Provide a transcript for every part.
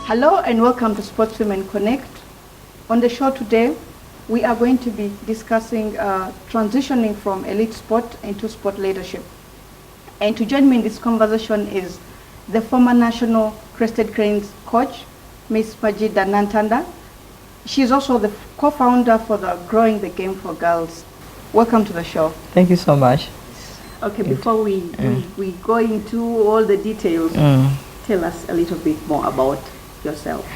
Hello and welcome to Sports Women Connect. On the show today, we are going to be discussing transitioning from elite sport into sport leadership. And to join me in this conversation is the former national Crested Cranes coach, Miss Majidah Nantanda. She is also the co-founder for the Growing the Game for Girls. Welcome to the show. Thank you so much. Okay, before we go into all the details, tell us a little bit more about yourself.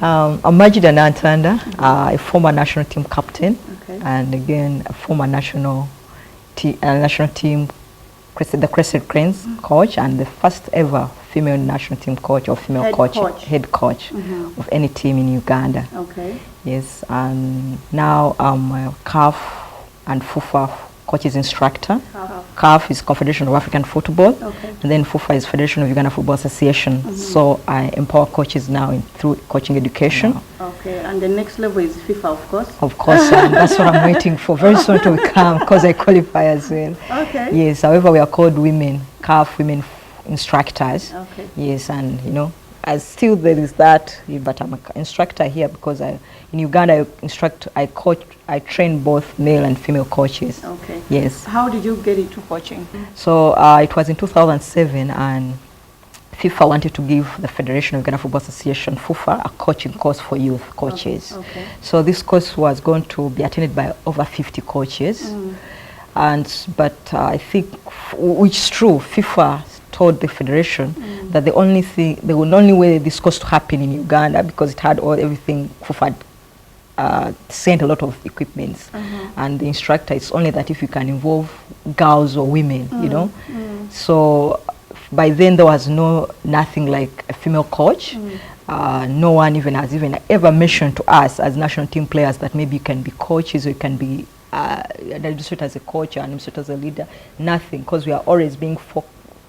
I'm Majidah Nantanda, a former national team captain, and again a former national team, the Crested Cranes coach, and the first ever female national team coach or female head coach of any team in Uganda. Okay. Yes, and now I'm a CAF and FUFA coaches instructor. CAF is Confederation of African Football, and then FUFA is Federation of Uganda Football Association. So I empower coaches now through coaching education. Okay, and the next level is FIFA, of course. Of course, that's what I'm waiting for. Very soon to come because I qualify as well. Okay. Yes, however, we are called women, CAF women instructors. Okay. Yes, and you know, still there is that, but I'm an instructor here because in Uganda I train both male and female coaches. Okay. Yes. How did you get into coaching? So it was in 2007, and FIFA wanted to give the Federation of Uganda Football Association, FUFA, a coaching course for youth coaches. Okay. So this course was going to be attended by over 50 coaches. But I think, which is true, FIFA told the Federation that the only way this course to happen in Uganda, because it had everything, FUFA sent a lot of equipments, and the instructor, it's only that if you can involve girls or women, you know. So by then there was nothing like a female coach. No one has ever mentioned to us as national team players that maybe you can be coaches or you can be an administrator as a coach or an administrator as a leader. Nothing, because we are always being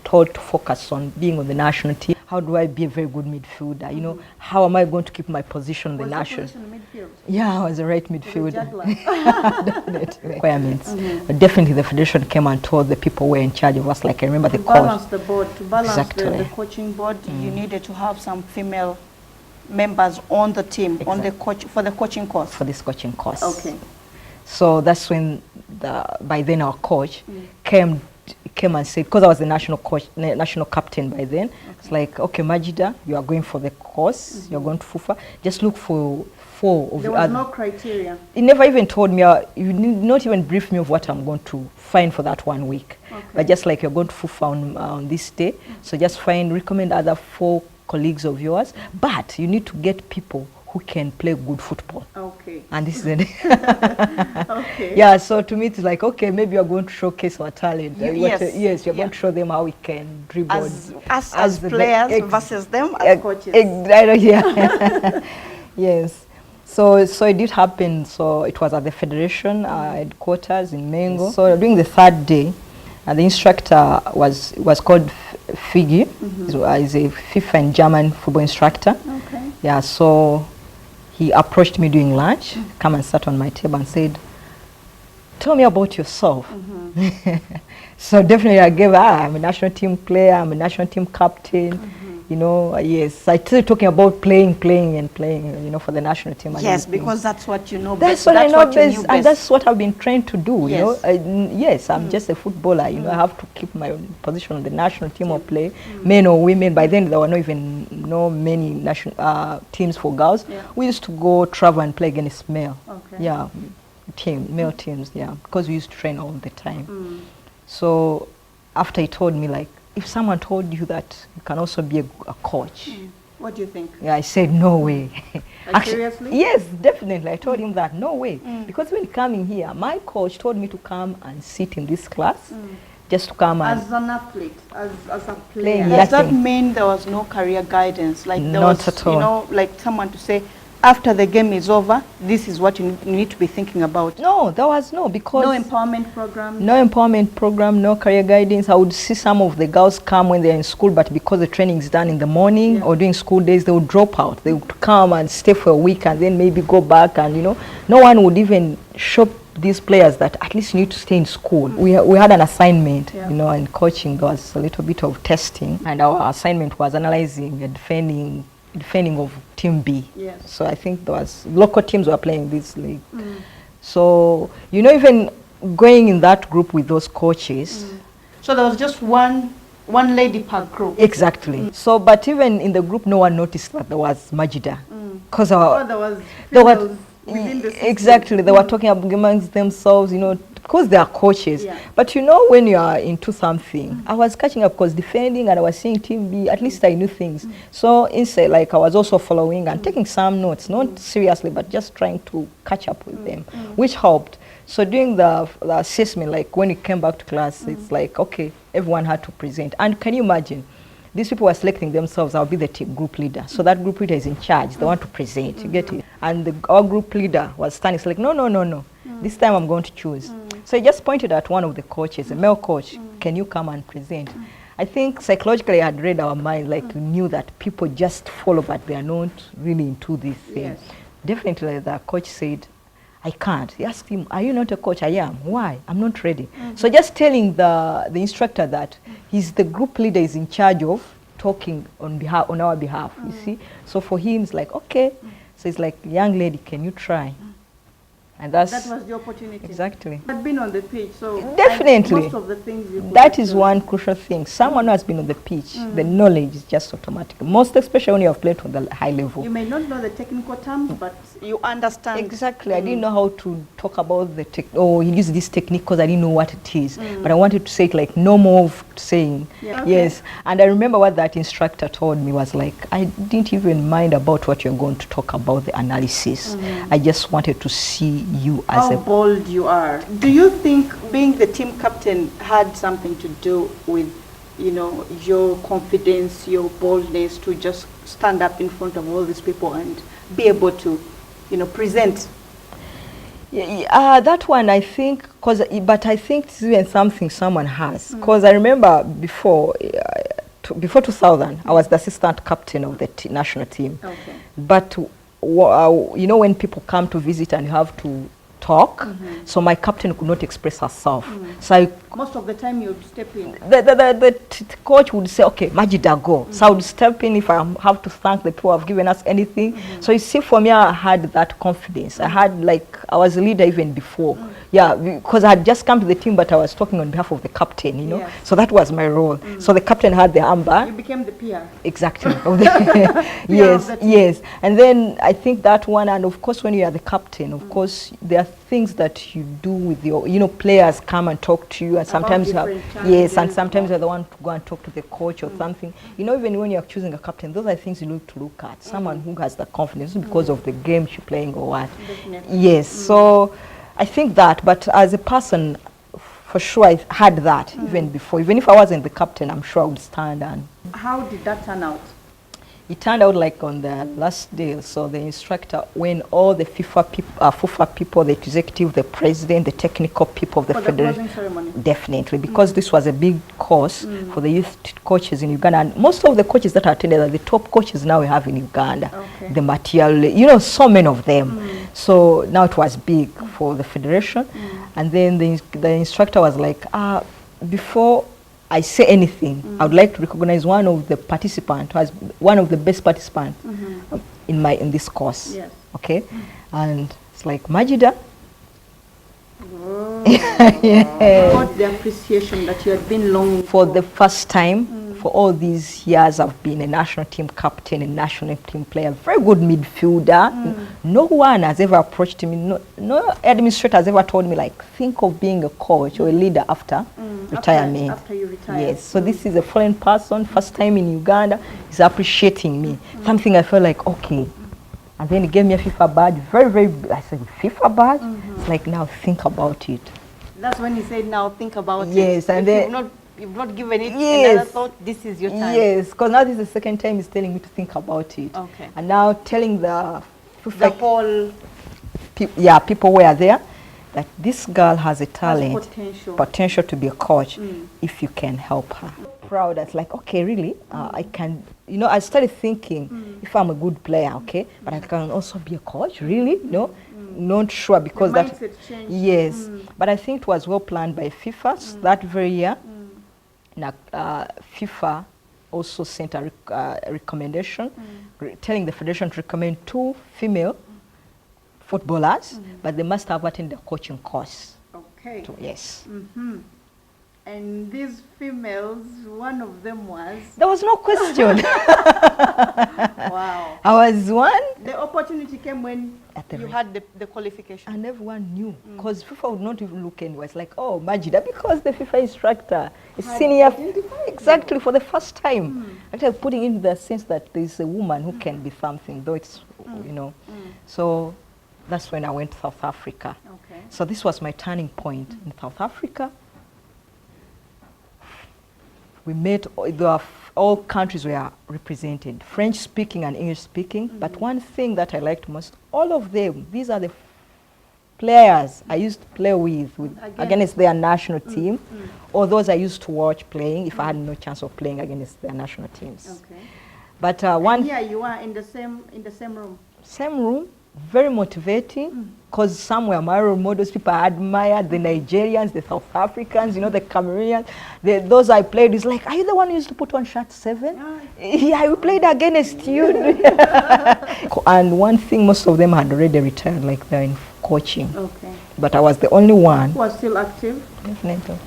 told to focus on being on the national team. How do I be a very good midfielder? You know, how am I going to keep my position on the national? Midfield? Yeah, I was a right midfielder. Definitely. Requirements. But definitely the Federation came and told the people who were in charge of us, like I remember the coach. Balance the board. To balance the coaching board, you needed to have some female members on the team, on the for the coaching course. For this coaching course. Okay. So that's when by then our coach came and said, because I was the national captain by then, it's like, okay, Majidah, you are going for the course, you're going to FUFA, just look for 4 of the other. There was no criteria? He never even told me, you did not even brief me of what I'm going to find for that 1 week. But just like you're going to FUFA on this day, so just recommend other 4 colleagues of yours, but you need to get people who can play good football. Okay. And this is it. Okay. Yeah, so to me it's like, okay, maybe you're going to showcase our talent. Yes, you're going to show them how we can dribble. As players versus them as coaches. Yes. So it did happen. So it was at the Federation headquarters in Mengo. So during the 3rd day, the instructor was called Figi. He's a FIFA and German football instructor. Okay. Yeah, so he approached me during lunch, come and sat on my table and said, tell me about yourself. So definitely I gave, I'm a national team player, I'm a national team captain. You know, yes, I started talking about playing, you know, for the national team. Yes, because that's what you know best. That's what I know best, and that's what I've been trained to do, you know. Yes, I'm just a footballer, you know, I have to keep my position on the national team or play, men or women. By then there were many national teams for girls. We used to go travel and play against male. Yeah, male teams, because we used to train all the time. So after he told me, like, if someone told you that you can also be a coach, what do you think? Yeah, I said, no way. Actually, seriously? Yes, definitely. I told him that, no way. Because when coming here, my coach told me to come and sit in this class, just to come and... As an athlete, as a player. Does that mean there was no career guidance? Like there Not at all. You know, like someone to say, after the game is over, this is what you need to be thinking about? No, there was because... No empowerment program? No empowerment program, no career guidance. I would see some of the girls come when they're in school, but because the training is done in the morning or during school days, they would drop out. They would come and stay for a week and then maybe go back, and, you know, no one would even show these players that at least you need to stay in school. We had an assignment, you know, in coaching there was a little bit of testing, and our assignment was analyzing and defending defending of Team B. Yes. So I think there was local teams were playing this league. So, you know, even going in that group with those coaches. So there was just one lady per group. Exactly. So, but even in the group, no one noticed that there was Majidah. Because there was within the system. Exactly. They were talking amongst themselves, you know, because they are coaches. Yeah. But you know, when you are into something, I was catching up because defending and I was seeing Team B, at least I knew things. So instead, like I was also following and taking some notes, not seriously, but just trying to catch up with them, which helped. So during the assessment, like when we came back to class, it's like, okay, everyone had to present. And can you imagine? These people were selecting themselves, I'll be the team group leader. So that group leader is in charge, they want to present, you get it? And our group leader was standing, it's like, no. This time I'm going to choose. So he just pointed at one of the coaches, a male coach, can you come and present? I think psychologically I had read our mind, like we knew that people just follow, but they are not really into this thing. Yes. Definitely the coach said, I can't. He asked him, are you not a coach? I am. Why? I'm not ready. So just telling the instructor that he's the group leader is in charge of talking on our behalf, you see. So for him, it's like, okay. So it's like, young lady, can you try? And that was the opportunity. Exactly. You had been on the pitch, so definitely. most of the things that is one crucial thing. Someone who has been on the pitch, the knowledge is just automatic. Most especially when you have played on the high level. You may not know the technical terms, but you understand. Exactly. I didn't know how to talk about the he used this technique because I didn't know what it is. But I wanted to say it like normal saying. Yeah. Okay. Yes. And I remember what that instructor told me was like, I didn't even mind about what you're going to talk about, the analysis. I just wanted to see you as how bold you are. Do you think being the team captain had something to do with, you know, your confidence, your boldness to just stand up in front of all these people and be able to, you know, present? That one I think, but I think it's even something someone has. Because I remember before 2000, I was the assistant captain of the national team. Okay. But you know, when people come to visit and you have to talk, so my captain could not express herself. So most of the time you would step in. The coach would say, okay, Majidah, go. So I would step in if I have to thank the people who have given us anything. So you see, for me, I had that confidence. I had I was a leader even before. Yeah, because I had just come to the team, but I was talking on behalf of the captain, you know. Yes. So that was my role. So the captain had the amber. You became the PR. Exactly. Yes. And then I think that one, and of course when you are the captain, of course there are things that you do with your, you know, players come and talk to you, and sometimes you have, and sometimes you're the one to go and talk to the coach or something. You know, even when you're choosing a captain, those are things you need to look at. Someone who has the confidence because of the game you're playing or what. Definitely. Yes. So I think that, but as a person, for sure I had that even before. Even if I wasn't the captain, I'm sure I would stand. And how did that turn out? It turned out like on the last day, so the instructor, when all the FIFA people, the executive, the president, the technical people of the federation, definitely, because this was a big course for the youth coaches in Uganda, and most of the coaches that attended are the top coaches now we have in Uganda. Okay. The material, you know, so many of them. So now it was big for the federation, and then the instructor was like, before I say anything, I would like to recognize one of the participants, who has one of the best participants in this course. Yes. Okay, and it's like Majidah. Got the appreciation that you had been longing for the first time. For all these years, I've been a national team captain, a national team player, very good midfielder. No one has ever approached me. No administrator has ever told me like, think of being a coach or a leader after retirement. After you retire. Yes. So this is a foreign person, first time in Uganda, is appreciating me. Something I felt like, okay. And then he gave me a FIFA badge, very, very, I said, FIFA badge? It's like, now think about it. That's when he said, now think about it. Yes, and then you've not given it another thought, this is your time. Yes, because now this is the second time he's telling me to think about it. Okay. And now telling the whole people were there that this girl has a talent, potential to be a coach if you can help her. Proud, that's like, okay, really, I can, you know, I started thinking if I'm a good player, okay, but I can also be a coach, really, no? Not sure because the mindset changed. Yes, but I think it was well planned by FIFA that very year. FIFA also sent a recommendation telling the federation to recommend 2 female footballers, but they must have attended a coaching course. Okay. Yes. And these females, one of them was? There was no question. Wow. I was one. The opportunity came when you had the qualification. And everyone knew, because FIFA would not even look anywhere. It's like, oh, Majidah, because the FIFA instructor is senior. Exactly, for the first time. Actually putting in the sense that there's a woman who can be something, though it's, you know. So that's when I went to South Africa. Okay. So this was my turning point in South Africa. We met, all countries were represented, French speaking and English speaking. But one thing that I liked most, all of them, these are the players I used to play with against their national team, or those I used to watch playing if I had no chance of playing against their national teams. Okay. But and here you are in the same room. Same room. Very motivating, because some were my role models. People I admired, the Nigerians, the South Africans, you know, the Cameroonians. Those I played, is like, are you the one who used to put on shirt 7? Yeah, we played against you. And one thing, most of them had already returned, like they're in coaching. Okay. But I was the only one who was still active. Definitely.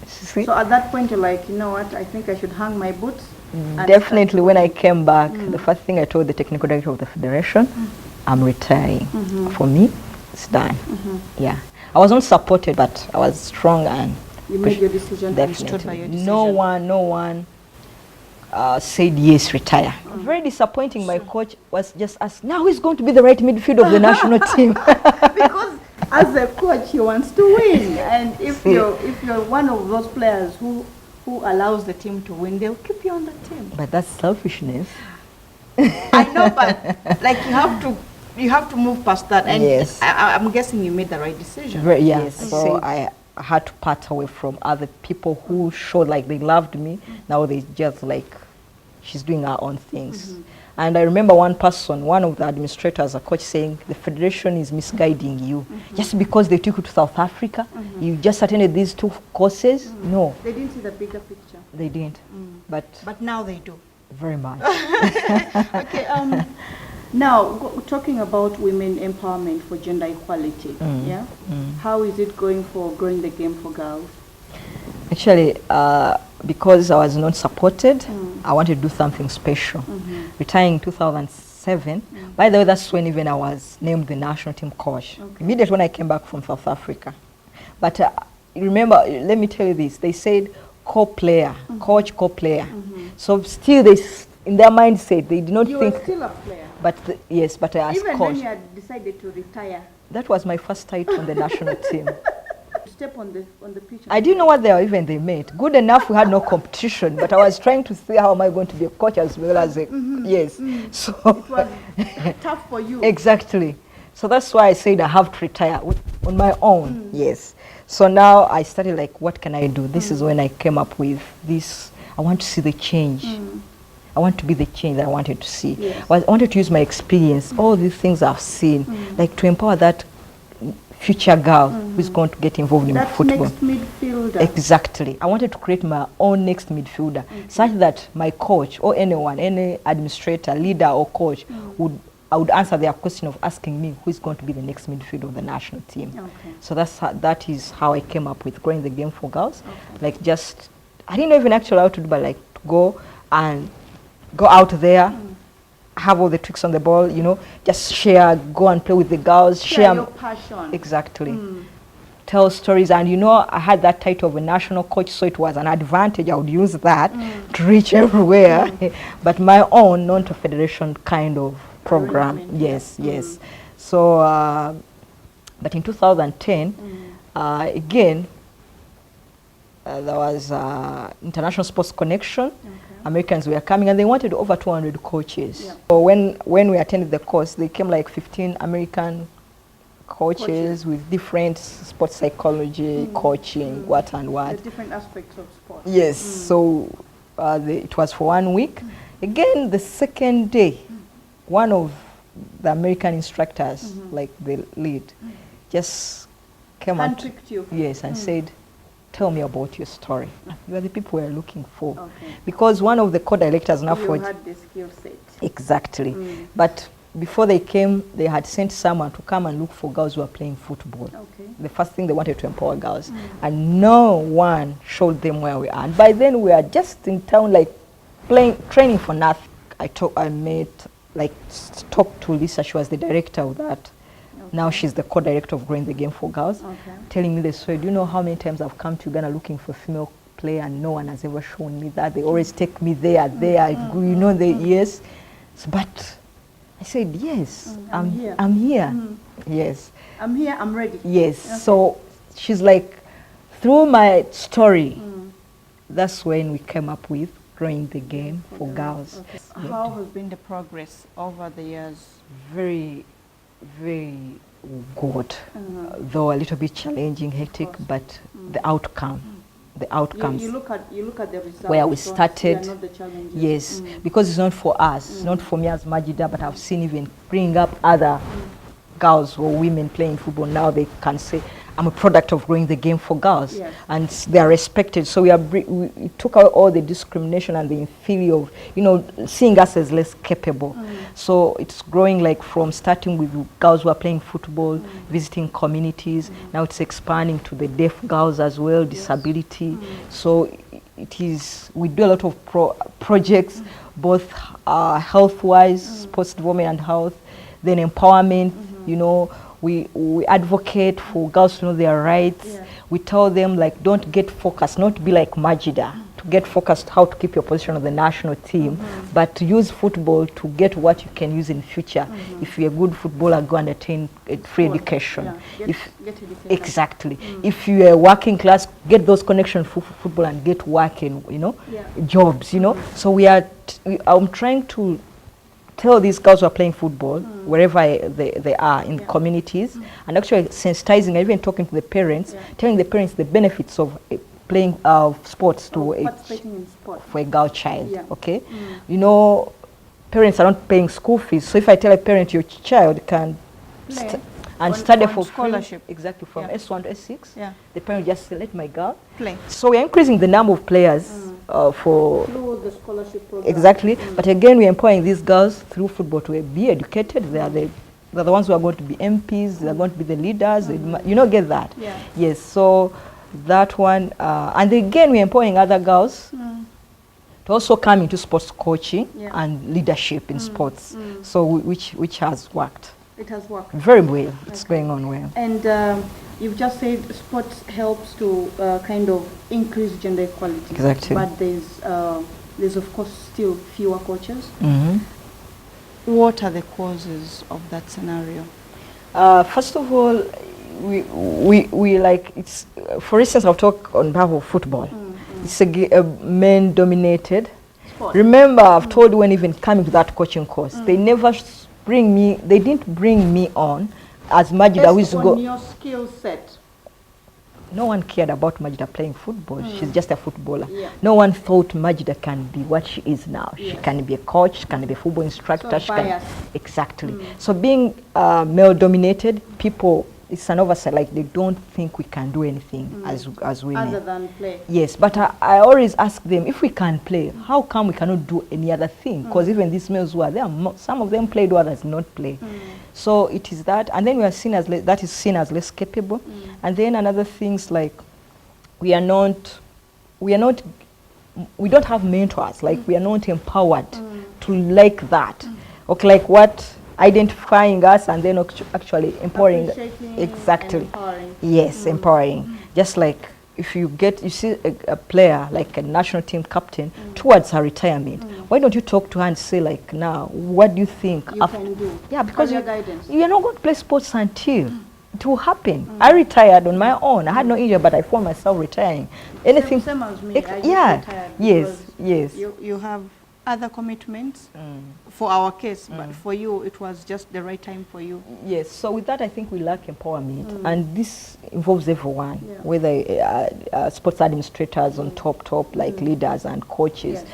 So at that point, you're like, you know what, I think I should hang my boots. Definitely, when I came back, the first thing I told the technical director of the federation, I'm retiring. For me, it's done. Yeah. I wasn't supported, but I was strong and... You made your decision. Definitely. By your decision. No one said, yes, retire. Very disappointing. My coach was just asked, now who's going to be the right midfield of the national team? Because as a coach, he wants to win. And if you're one of those players who allows the team to win, they'll keep you on the team. But that's selfishness. I know, but like you have to move past that. And yes. I'm guessing you made the right decision. Yes. So I had to part away from other people who showed like they loved me. Now they just like, she's doing her own things. And I remember one person, one of the administrators, a coach, saying the federation is misguiding you. Just because they took you to South Africa, you just attended these 2 courses. No. They didn't see the bigger picture. They didn't. But now they do. Very much. Okay. Now, talking about women empowerment for gender equality, how is it going for growing the game for girls? Actually, because I was not supported, I wanted to do something special. Retiring in 2007, by the way, that's when even I was named the national team coach. Immediately when I came back from South Africa. But remember, let me tell you this, they said co-player, coach, co-player. So still they, in their mindset, they did not think... You were still a player. But yes, but I asked even coach. When you had decided to retire. That was my first title on the national team. Step on the pitch. I didn't know what they meant. Good enough, we had no competition, but I was trying to see how am I going to be a coach as well as a... Yes. So it was tough for you. Exactly. So that's why I said I have to retire on my own. Yes. So now I started like, what can I do? This is when I came up with this. I want to see the change. I want to be the change that I wanted to see. Yes. I wanted to use my experience, all these things I've seen, like to empower that future girl who's going to get involved in football. Next midfielder. Exactly. I wanted to create my own next midfielder, such that my coach or anyone, any administrator, leader or coach I would answer their question of asking me who is going to be the next midfielder of the national team. So that is how I came up with growing the game for girls. Like just, I didn't even actually know how to do, but like to go out there, have all the tricks on the ball, you know, just share, go and play with the girls, share your passion. Exactly. Tell stories, and you know, I had that title of a national coach, so it was an advantage. I would use that to reach everywhere, but my own non-federation kind of program. Yes. So, but in 2010, again, there was International Sports Connection. Americans were coming and they wanted over 200 coaches. So when we attended the course, they came like 15 American coaches with different sports psychology, coaching, what and what. The different aspects of sport. Yes, so it was for 1 week. Again, the second day, one of the American instructors, like the lead, just came and handpicked you. Yes, and said, tell me about your story. You are the people we are looking for. Okay. Because one of the co-directors now you had the skill set. Exactly. But before they came, they had sent someone to come and look for girls who are playing football. Okay. The first thing they wanted to empower girls. And no one showed them where we are. And by then we are just in town, like training for nothing. I talked to Lisa. She was the director of that. Okay. Now she's the co-director of Growing the Game for Girls. Okay. Telling me the story. Do you know how many times I've come to Uganda looking for a female player and no one has ever shown me that? They always take me there. You know, yes. But I said, yes, I'm here. Yes. I'm here, I'm ready. Yes. Okay. So she's like, through my story, that's when we came up with Growing the Game for Girls. Okay. How has been the progress over the years? Very, very good. Though a little bit challenging, hectic, but the outcome. The outcomes. You look at the results. Where we started. Not the challenges. Yes, because it's not for us, it's not for me as Majidah, but I've seen even bring up other girls or women playing football. Now they can say, I'm a product of Growing the Game for Girls. Yes. And they are respected. So we took out all the discrimination and the inferior, seeing us as less capable. So it's growing, like from starting with girls who are playing football, visiting communities. Now it's expanding to the deaf girls as well, disability. So we do a lot of projects, both health-wise, sports development and health, then empowerment, We advocate for girls to know their rights. Yeah. We tell them, like, don't get focused, not be like Majidah, to get focused how to keep your position on the national team, but to use football to get what you can use in future. If you're a good footballer, go and attain free education. Yeah. Get education. Exactly. If you're a working class, get those connections for football and get working, jobs, So I'm trying to tell these girls who are playing football, wherever they are, in communities, and actually sensitizing, and even talking to the parents, telling the parents the benefits of playing sports participating in sport for a girl child. Okay, parents are not paying school fees, so if I tell a parent your child can study for scholarship, exactly from S1 to S6, the parent just say, let my girl play. So we're increasing the number of players through the scholarship program. Exactly, but again we're empowering these girls through football to be educated. They're the ones who are going to be MPs, they're going to be the leaders, get that? Yeah. Yes, so that one, and again we're empowering other girls to also come into sports coaching and leadership in sports, so which has worked. It has worked. Very well, it's going on well. And you've just said sports helps to kind of increase gender equality. Exactly. But there's of course still fewer coaches. What are the causes of that scenario? First of all, we like, it's, for instance, I'll talk on behalf of football. It's a men-dominated. Remember, I've told you when even coming to that coaching course, they never they didn't bring me on as Majidah who is on your skill set. No one cared about Majidah playing football. She's just a footballer. No one thought Majidah can be what she is now. She can be a coach, she can be a football instructor. So Exactly. So being male-dominated, people, it's an oversight. Like, they don't think we can do anything as women. Other than play. Yes, but I always ask them, if we can play, how come we cannot do any other thing? Because even these males who are there, some of them played, others did not play. So it is that, and then we are seen as that is seen as less capable. And then another things like we don't have mentors. Like, we are not empowered to like that. Okay, like what? Identifying us and then actually empowering. Exactly. Empowering. Yes, empowering. Just like if you see a player like a national team captain towards her retirement, why don't you talk to her and say, like, now what do you think you can do? Yeah, because you're not going to play sports until it will happen. I retired on my own. I had no injury, but I found myself retiring. Anything. Same as me. Yes. You have other commitments for our case, but for you it was just the right time for you. Yes, so with that I think we lack empowerment, and this involves everyone, whether sports administrators on top, like leaders and coaches.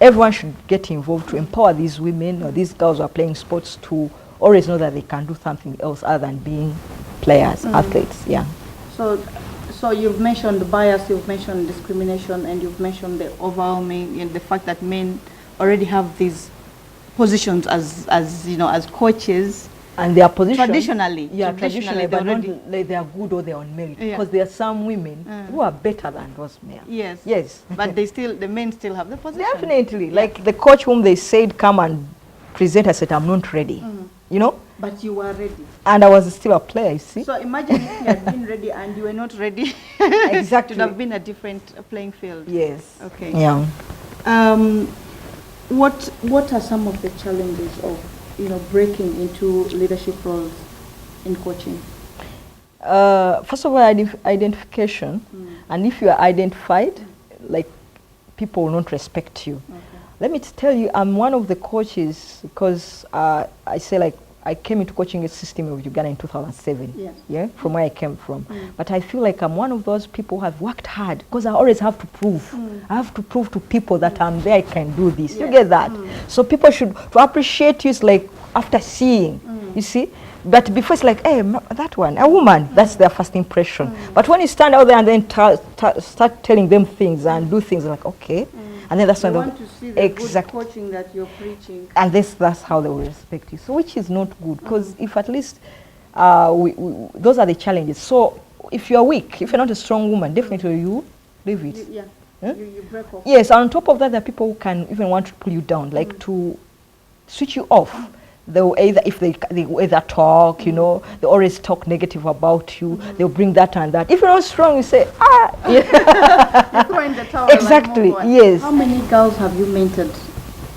Everyone should get involved to empower these women or these girls who are playing sports to always know that they can do something else other than being players, athletes. Yeah. So So you've mentioned bias, you've mentioned discrimination, and you've mentioned the overwhelming and the fact that men already have these positions as you know, as coaches. And their position traditionally, but not like they are good or they are on merit, because there are some women who are better than those men. Yes. But the men still have the position. Definitely. Like the coach whom they said come and present, I said I'm not ready. You know. But you were ready. And I was still a player, you see. So imagine if you had been ready and you were not ready. Exactly. It would have been a different playing field. Yes. Okay. Yeah. What are some of the challenges of, you know, breaking into leadership roles in coaching? First of all, identification. And if you are identified, like, people will not respect you. Okay. Let me tell you, I'm one of the coaches, because I say, like, I came into coaching a system of Uganda in 2007, from where I came from. But I feel like I'm one of those people who have worked hard, because I always have to prove. I have to prove to people that I'm there, I can do this. You get that? So people should appreciate you, like, after seeing, you see. But before, it's like, hey, that one, a woman, that's their first impression. But when you stand out there and then start telling them things and do things, like, okay. And then that's when they want to see the good coaching that you're preaching. And that's how they will respect you. So which is not good, because if at least those are the challenges. So if you're weak, if you're not a strong woman, definitely you leave it. You break off. Yes, and on top of that, there are people who can even want to pull you down, like to switch you off. They'll either, if they either talk, you know, they always talk negative about you. They'll bring that and that. If you're not strong, you say, you throw in the towel. Exactly, like yes. How many girls have you mentored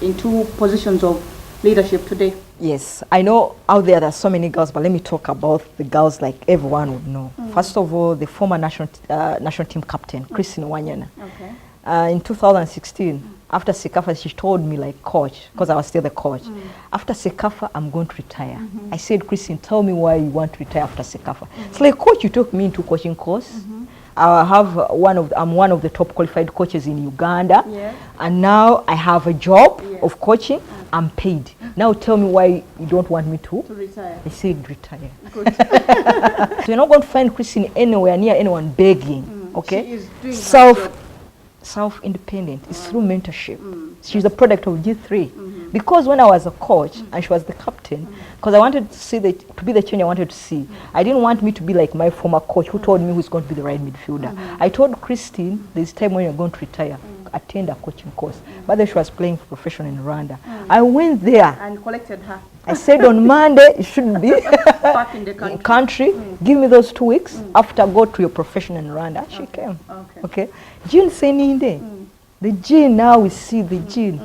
into positions of leadership today? Yes, I know out there so many girls, but let me talk about the girls like everyone would know. First of all, the former national team captain, Christine Wanyana. Okay. In 2016, after Sekafa, she told me, like, coach, because I was still the coach, after Sekafa, I'm going to retire. I said, Christine, tell me why you want to retire after Sekafa. It's like, coach, you took me into coaching course. I'm one of the top qualified coaches in Uganda. And now I have a job of coaching. I'm paid. Now tell me why you don't want me to retire. I said, retire. Good. So you're not going to find Christine anywhere near anyone begging. Okay? She is doing self-independent. It's through mentorship. She's a product of G3. Because when I was a coach and she was the captain, because I wanted to see to be the change I wanted to see. I didn't want me to be like my former coach who told me who's going to be the right midfielder. I told Christine, there's time when you're going to retire, attend a coaching course. But then she was playing professional in Rwanda. I went there and collected her. I said on Monday, you should be back in the country. Give me those 2 weeks. After, go to your profession in Rwanda. She came. Okay. Jean Seninde. The Jean, now we see the Jean.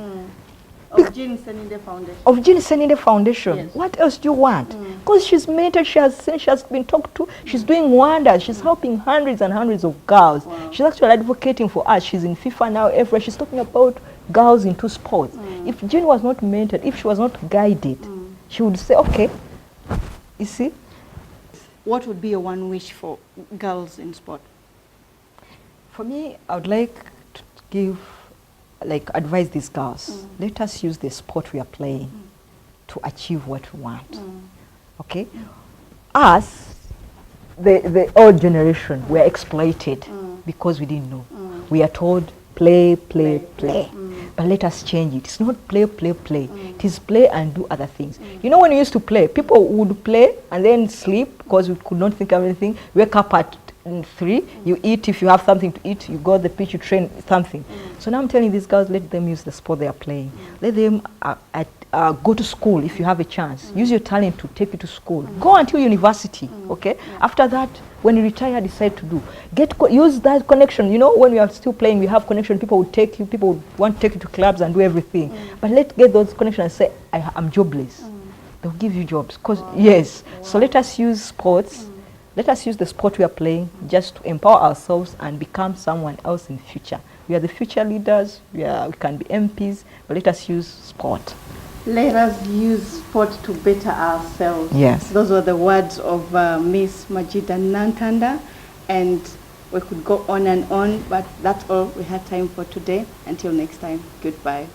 Of Jean Seninde Foundation. Of Jean Seninde Foundation. Yes. What else do you want? Because she's mentored, she has been talked to, she's doing wonders. She's helping hundreds and hundreds of girls. Wow. She's actually advocating for us. She's in FIFA now, everywhere. She's talking about girls into sports. If Jean was not mentored, if she was not guided, she would say, okay, you see. What would be your one wish for girls in sport? For me, I would like to advise these girls. Let us use the sport we are playing to achieve what we want. Okay? Us, the old generation, were exploited because we didn't know. We are told, play. But let us change it. It's not play. It is play and do other things. You know, when we used to play, people would play and then sleep because we could not think of anything. Wake up at 3, you eat. If you have something to eat, you go to the pitch, you train something. So now I'm telling these girls, let them use the sport they are playing. Let them go to school if you have a chance. Use your talent to take you to school. Go until university, okay? After that, when you retire, decide to do. Use that connection. You know, when we are still playing, we have connection. People would take you. People would want to take you to clubs and do everything. But let's get those connections and say, I'm jobless. They'll give you jobs. Yes. So let us use sports. Let us use the sport we are playing just to empower ourselves and become someone else in the future. We are the future leaders. We can be MPs, but let us use sport. Let us use sport to better ourselves. Yes. Those were the words of Miss Majidah Nantanda, and we could go on and on, but that's all we had time for today. Until next time, goodbye.